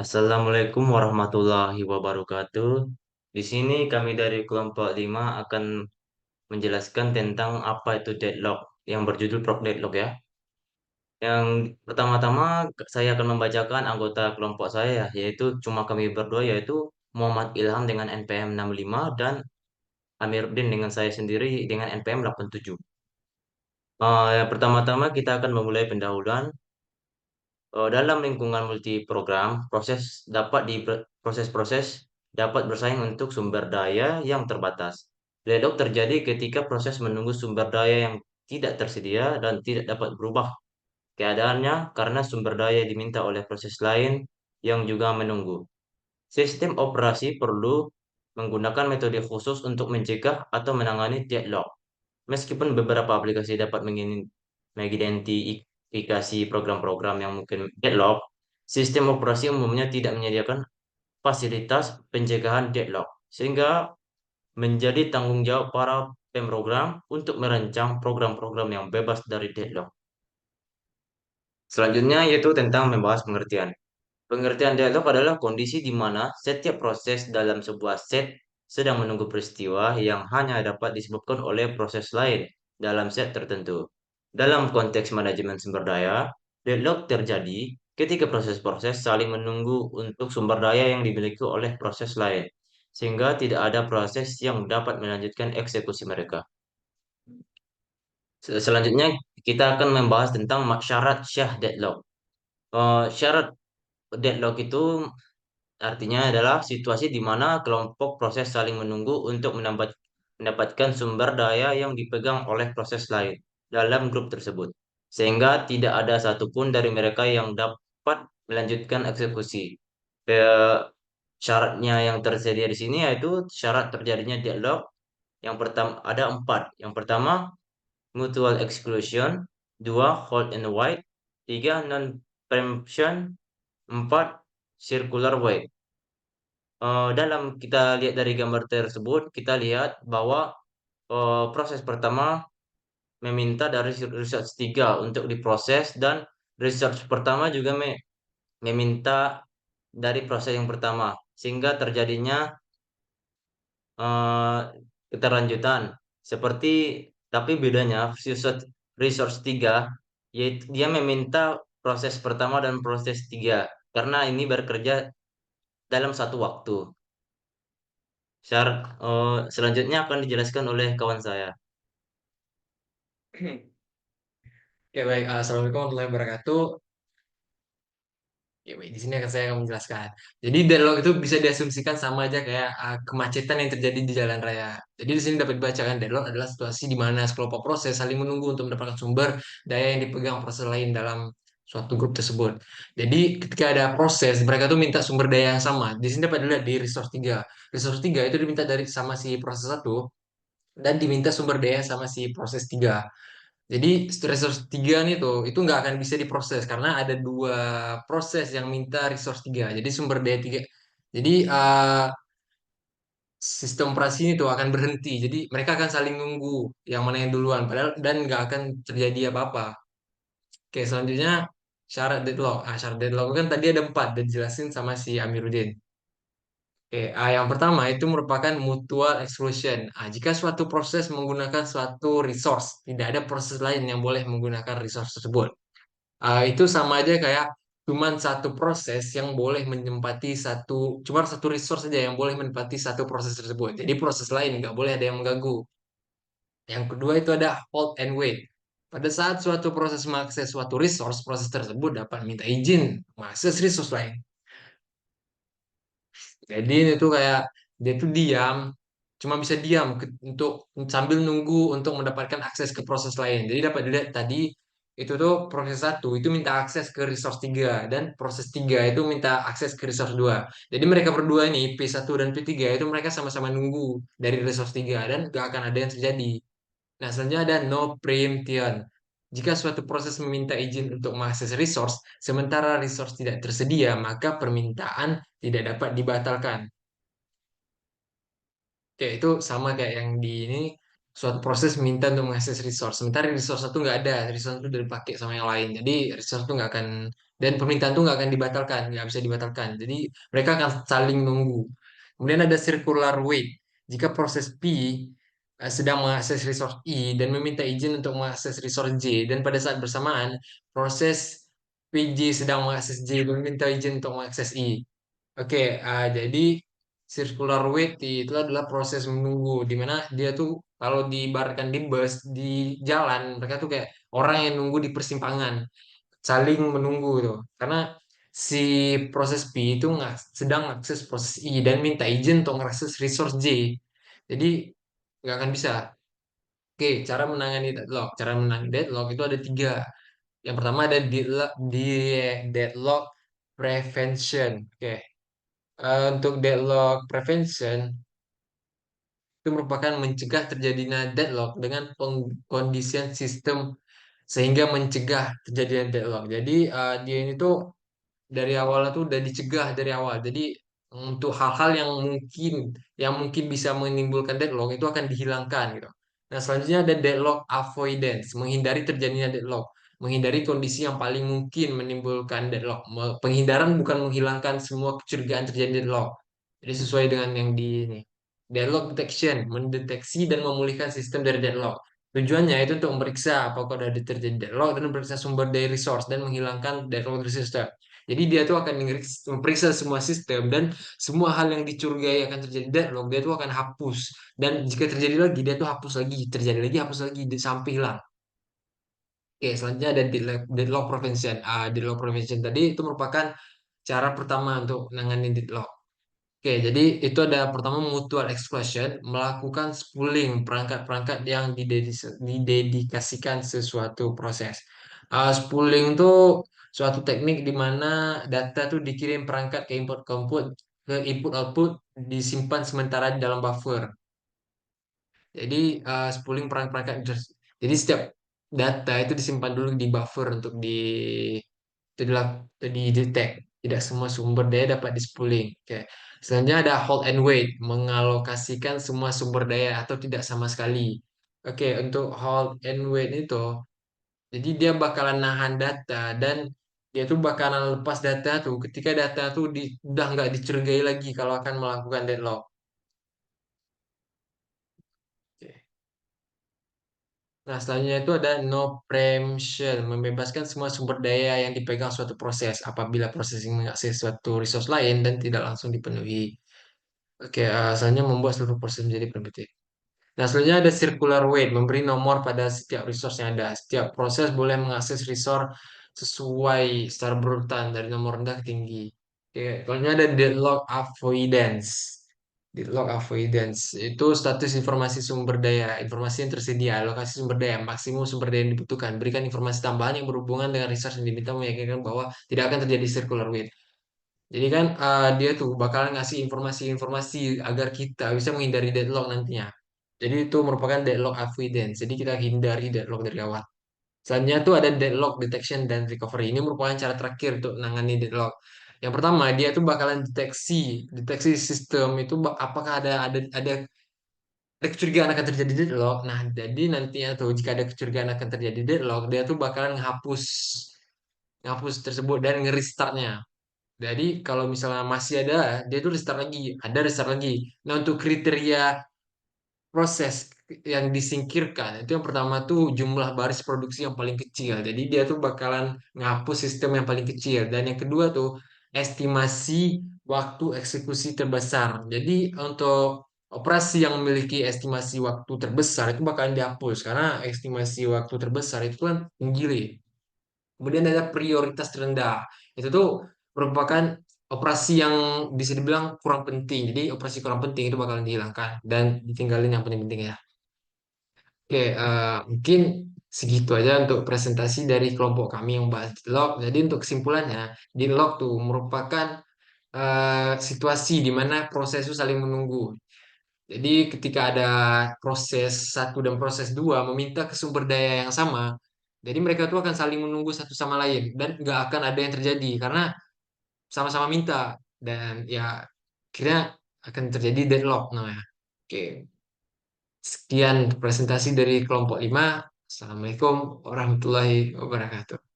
Assalamualaikum warahmatullahi wabarakatuh. Di sini kami dari kelompok 5 akan menjelaskan tentang apa itu deadlock yang berjudul Prok Deadlock ya. Yang pertama-tama saya akan membacakan anggota kelompok saya yaitu cuma kami berdua yaitu Muhammad Ilham dengan NPM 65 dan Amiruddin dengan saya sendiri dengan NPM 87. Yang pertama-tama kita akan memulai pendahuluan. Dalam lingkungan multiprogram, proses-proses dapat bersaing untuk sumber daya yang terbatas. Deadlock terjadi ketika proses menunggu sumber daya yang tidak tersedia dan tidak dapat berubah keadaannya karena sumber daya diminta oleh proses lain yang juga menunggu. Sistem operasi perlu menggunakan metode khusus untuk mencegah atau menangani deadlock. Meskipun beberapa aplikasi dapat mengidentifikasi program-program yang mungkin deadlock, sistem operasi umumnya tidak menyediakan fasilitas pencegahan deadlock, sehingga menjadi tanggung jawab para pemrogram untuk merancang program-program yang bebas dari deadlock. Selanjutnya yaitu tentang membahas pengertian. Pengertian dialog adalah kondisi di mana setiap proses dalam sebuah set sedang menunggu peristiwa yang hanya dapat disebabkan oleh proses lain dalam set tertentu. Dalam konteks manajemen sumber daya, deadlock terjadi ketika proses-proses saling menunggu untuk sumber daya yang dimiliki oleh proses lain, sehingga tidak ada proses yang dapat melanjutkan eksekusi mereka. Selanjutnya, kita akan membahas tentang syarat syah deadlock. Syarat deadlock itu artinya adalah situasi di mana kelompok proses saling menunggu untuk mendapatkan sumber daya yang dipegang oleh proses lain dalam grup tersebut, sehingga tidak ada satupun dari mereka yang dapat melanjutkan eksekusi. Eh, Syaratnya yang tersedia di sini yaitu syarat terjadinya dialog. Yang pertama ada empat. Yang pertama mutual exclusion, dua hold and wait, tiga non preemption, empat circular wait. Dalam kita lihat dari gambar tersebut, kita lihat bahwa proses pertama meminta dari research 3 untuk diproses dan research pertama juga meminta dari proses yang pertama sehingga terjadinya eh, keterlanjutan. Seperti tapi bedanya research 3 yaitu dia meminta proses pertama dan proses 3 karena ini bekerja dalam satu waktu. Selanjutnya akan dijelaskan oleh kawan saya. Ya baik, Assalamualaikum warahmatullahi wabarakatuh. Ya baik, di sini akan saya menjelaskan. Jadi dialog itu bisa diasumsikan sama aja kayak kemacetan yang terjadi di jalan raya. Jadi di sini dapat dibacakan dialog adalah situasi di mana sekelompok proses saling menunggu untuk mendapatkan sumber daya yang dipegang proses lain dalam suatu grup tersebut. Jadi ketika ada proses, mereka tuh minta sumber daya yang sama. Di sini dapat dilihat di resource 3. Resource 3 itu diminta dari sama si proses satu dan diminta sumber daya sama si proses 3. Jadi resource 3 nih tuh itu nggak akan bisa diproses karena ada dua proses yang minta resource 3. Jadi sumber daya 3. Jadi sistem operasi ini tuh akan berhenti. Jadi mereka akan saling nunggu yang mana yang duluan padahal dan nggak akan terjadi apa-apa. Oke, selanjutnya syarat deadlock. Syarat deadlock kan tadi ada empat dan dijelasin sama si Amiruddin. Oke, yang pertama itu merupakan mutual exclusion. Jika suatu proses menggunakan suatu resource, tidak ada proses lain yang boleh menggunakan resource tersebut. Itu sama aja kayak cuman satu proses yang boleh menempati cuma satu resource saja yang boleh menempati satu proses tersebut. Jadi proses lain nggak boleh ada yang mengganggu. Yang kedua itu ada hold and wait. Pada saat suatu proses mengakses suatu resource, proses tersebut dapat minta izin mengakses resource lain. Jadi itu kayak dia tuh diam, cuma bisa diam untuk sambil nunggu untuk mendapatkan akses ke proses lain. Jadi dapat dilihat tadi itu tuh proses satu itu minta akses ke resource 3 dan proses 3 itu minta akses ke resource 2. Jadi mereka berdua ini P1 dan P3 itu mereka sama-sama nunggu dari resource 3 dan gak akan ada yang terjadi. Nah, selanjutnya ada no preemption. Jika suatu proses meminta izin untuk mengakses resource, sementara resource tidak tersedia, maka permintaan tidak dapat dibatalkan. Oke, itu sama kayak yang di ini. suatu proses minta untuk mengakses resource. Sementara resource itu nggak ada, resource itu udah dipakai sama yang lain. Jadi resource itu nggak akan, dan permintaan itu nggak akan dibatalkan, nggak bisa dibatalkan. Jadi mereka akan saling nunggu. Kemudian ada circular wait. Jika proses P sedang mengakses resource I dan meminta izin untuk mengakses resource J, dan pada saat bersamaan proses PJ sedang mengakses J dan meminta izin untuk mengakses I. Oke, jadi circular wait itu adalah proses menunggu di mana dia tuh kalau diibaratkan di bus di jalan, mereka tuh kayak orang yang nunggu di persimpangan, saling menunggu tuh. Karena si proses P itu nggak sedang akses proses I dan minta izin untuk mengakses resource J. Jadi nggak akan bisa. Oke, cara menangani deadlock. Cara menangani deadlock itu ada tiga. Yang pertama ada deadlock prevention. Oke, untuk deadlock prevention itu merupakan mencegah terjadinya deadlock dengan pengkondisian sistem sehingga mencegah terjadinya deadlock. Jadi dia ini tuh dari awal tuh udah dicegah dari awal. Jadi untuk hal-hal yang mungkin bisa menimbulkan deadlock itu akan dihilangkan gitu. Nah, selanjutnya ada deadlock avoidance, menghindari terjadinya deadlock, menghindari kondisi yang paling mungkin menimbulkan deadlock. Penghindaran bukan menghilangkan semua kecurigaan terjadi deadlock. Jadi sesuai dengan yang di ini. Deadlock detection, mendeteksi dan memulihkan sistem dari deadlock. Tujuannya itu untuk memeriksa apakah ada terjadi deadlock dan memeriksa sumber dari resource dan menghilangkan deadlock dari sistem. Jadi dia tuh akan memeriksa semua sistem dan semua hal yang dicurigai akan terjadi deadlock, dia tuh akan hapus. Dan jika terjadi lagi, dia tuh hapus lagi, terjadi lagi, hapus lagi, sampai hilang. Oke, selanjutnya ada deadlock prevention. Deadlock prevention tadi itu merupakan cara pertama untuk menangani deadlock. Oke, jadi itu ada pertama mutual exclusion, melakukan spooling perangkat-perangkat yang didedikasikan sesuatu proses. Spooling itu suatu teknik di mana data tuh dikirim perangkat ke input output disimpan sementara di dalam buffer. Jadi spooling perangkat-perangkat jadi setiap data itu disimpan dulu di buffer untuk itu di-detect. Tidak semua sumber daya dapat di-spooling. Oke. Selanjutnya ada hold and wait, mengalokasikan semua sumber daya atau tidak sama sekali. Oke, untuk hold and wait itu, jadi dia bakalan nahan data dan dia tuh bakalan lepas data tuh ketika data tuh udah nggak dicurigai lagi kalau akan melakukan deadlock. Oke. Nah, selanjutnya itu ada no preemption, membebaskan semua sumber daya yang dipegang suatu proses apabila processing mengakses suatu resource lain dan tidak langsung dipenuhi. Oke, selanjutnya membuat seluruh proses menjadi primitif. Nah, selanjutnya ada circular weight, memberi nomor pada setiap resource yang ada. Setiap proses boleh mengakses resource sesuai secara berurutan dari nomor rendah ke tinggi. Oke, selanjutnya ada deadlock avoidance. Deadlock avoidance itu status informasi sumber daya, informasi yang tersedia, lokasi sumber daya, maksimum sumber daya yang dibutuhkan. Berikan informasi tambahan yang berhubungan dengan resource yang diminta meyakinkan bahwa tidak akan terjadi circular weight. Jadi kan dia tuh bakalan ngasih informasi-informasi agar kita bisa menghindari deadlock nantinya. Jadi itu merupakan deadlock avoidance. Jadi kita hindari deadlock dari awal. Selanjutnya tuh ada deadlock detection dan recovery. Ini merupakan cara terakhir untuk menangani deadlock. Yang pertama, dia tuh bakalan deteksi sistem itu apakah ada kecurigaan akan terjadi deadlock. Nah, jadi nantinya tuh jika ada kecurigaan akan terjadi deadlock, dia tuh bakalan menghapus ngapus tersebut dan nge-restartnya. Jadi kalau misalnya masih ada, dia tuh restart lagi. Nah, untuk kriteria proses yang disingkirkan itu yang pertama tuh jumlah baris produksi yang paling kecil. Jadi dia tuh bakalan ngapus sistem yang paling kecil. Dan yang kedua tuh estimasi waktu eksekusi terbesar. Jadi untuk operasi yang memiliki estimasi waktu terbesar itu bakalan dihapus karena estimasi waktu terbesar itu kan tinggi. Kemudian ada prioritas terendah. Itu tuh merupakan operasi yang bisa dibilang kurang penting. Jadi operasi kurang penting itu bakalan dihilangkan dan ditinggalin yang penting-penting ya. Oke, mungkin segitu aja untuk presentasi dari kelompok kami yang bahas deadlock. Jadi untuk kesimpulannya, deadlock tuh merupakan situasi di mana proses itu saling menunggu. Jadi ketika ada proses satu dan proses dua meminta ke sumber daya yang sama, jadi mereka tuh akan saling menunggu satu sama lain dan nggak akan ada yang terjadi karena sama-sama minta dan ya akhirnya akan terjadi deadlock namanya. Oke. Sekian presentasi dari kelompok 5. Assalamualaikum warahmatullahi wabarakatuh.